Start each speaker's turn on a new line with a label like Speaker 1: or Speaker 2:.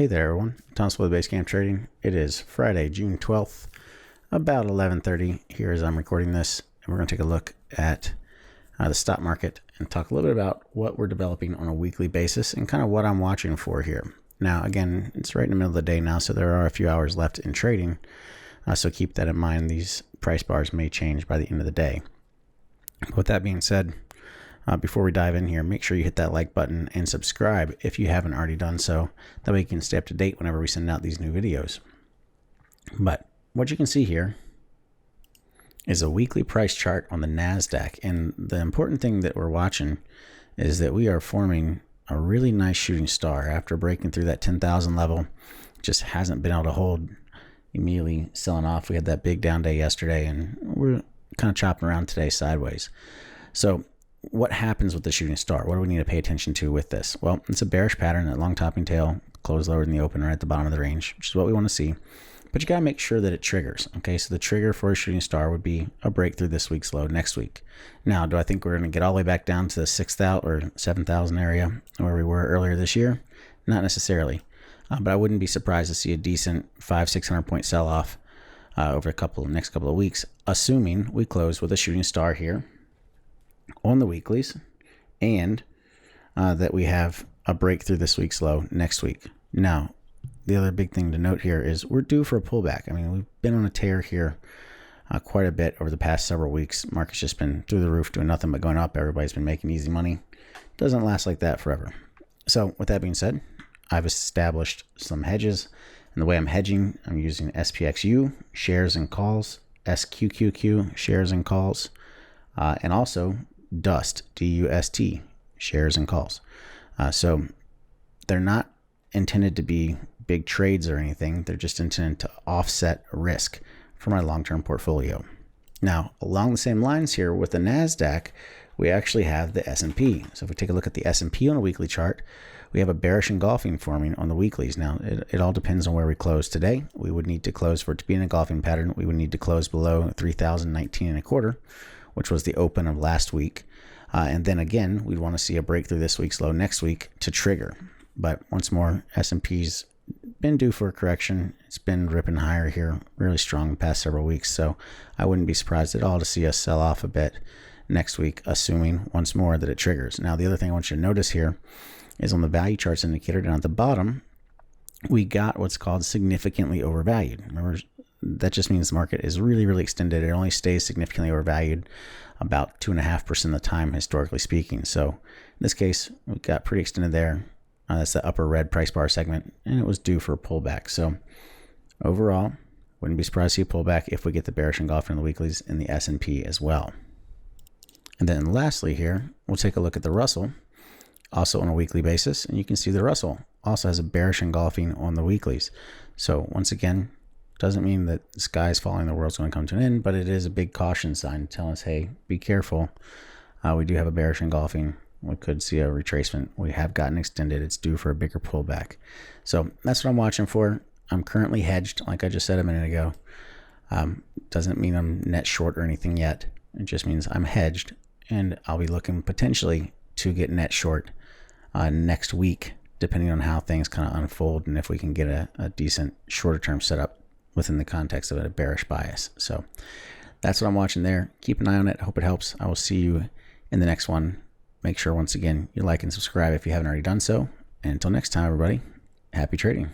Speaker 1: Hey there, everyone. Thomas with Basecamp Trading. It is Friday, June 12th, about 11:30 here as I'm recording this. And we're going to take a look at the stock market and talk a little bit about what we're developing on a weekly basis and kind of what I'm watching for here. Now, again, it's right in the middle of the day now, so there are a few hours left in trading. So keep that in mind. These price bars may change by the end of the day. With that being said, before we dive in here, make sure you hit that like button and subscribe if you haven't already done so. That way you can stay up to date whenever we send out these new videos. But what you can see here is a weekly price chart on the Nasdaq. And the important thing that we're watching is that we are forming a really nice shooting star after breaking through that 10,000 level. Just hasn't been able to hold, immediately selling off. We had that big down day yesterday and we're kind of chopping around today sideways. So what happens with the shooting star? What do we need to pay attention to with this? Well, it's a bearish pattern, that long topping tail, close lower than the open right at the bottom of the range, which is what we want to see. But you got to make sure that it triggers. Okay, so the trigger for a shooting star would be a breakthrough this week's low next week. Now, do I think we're going to get all the way back down to the 6,000 or 7,000 area where we were earlier this year? Not necessarily, but I wouldn't be surprised to see a decent 500-600 point sell-off over the next couple of weeks, assuming we close with a shooting star here on the weeklies, and that we have a breakthrough this week's low next week. Now, the other big thing to note here is we're due for a pullback. I mean, we've been on a tear here quite a bit over the past several weeks. Market's just been through the roof, doing nothing but going up. Everybody's been making easy money. Doesn't last like that forever. So with that being said, I've established some hedges, and the way I'm hedging, I'm using SPXU, shares and calls, SQQQ, shares and calls, and also DUST, D-U-S-T, shares and calls. So they're not intended to be big trades or anything. They're just intended to offset risk for my long-term portfolio. Now, along the same lines here with the Nasdaq, we actually have the S&P. So if we take a look at the S&P on a weekly chart, we have a bearish engulfing forming on the weeklies. Now, it all depends on where we close today. We would need to close, for it to be an engulfing pattern, we would need to close below 3,019 and a quarter, which was the open of last week. And then again, we'd want to see a breakthrough this week's low next week to trigger. But once more, S&P's been due for a correction. It's been ripping higher here really strong the past several weeks. So I wouldn't be surprised at all to see us sell off a bit next week, assuming once more that it triggers. Now, the other thing I want you to notice here is on the value charts indicator down at the bottom, we got what's called significantly overvalued. Remember, that just means the market is really, really extended. It only stays significantly overvalued about 2.5% of the time, historically speaking. So in this case, we got pretty extended there. That's the upper red price bar segment, and it was due for a pullback. So overall, wouldn't be surprised to see a pullback if we get the bearish engulfing on the weeklies in the S&P as well. And then lastly here, we'll take a look at the Russell, also on a weekly basis, and you can see the Russell also has a bearish engulfing on the weeklies. So once again, doesn't mean that the sky is falling, the world's going to come to an end, but it is a big caution sign telling us, hey, be careful. We do have a bearish engulfing. We could see a retracement. We have gotten extended. It's due for a bigger pullback. So that's what I'm watching for. I'm currently hedged, like I just said a minute ago. Doesn't mean I'm net short or anything yet. It just means I'm hedged, and I'll be looking potentially to get net short next week, depending on how things kind of unfold and if we can get a decent shorter term setup within the context of a bearish bias. So that's what I'm watching there. Keep an eye on it. I hope it helps. I will see you in the next one. Make sure, once again, you like and subscribe if you haven't already done so. And until next time, everybody, happy trading.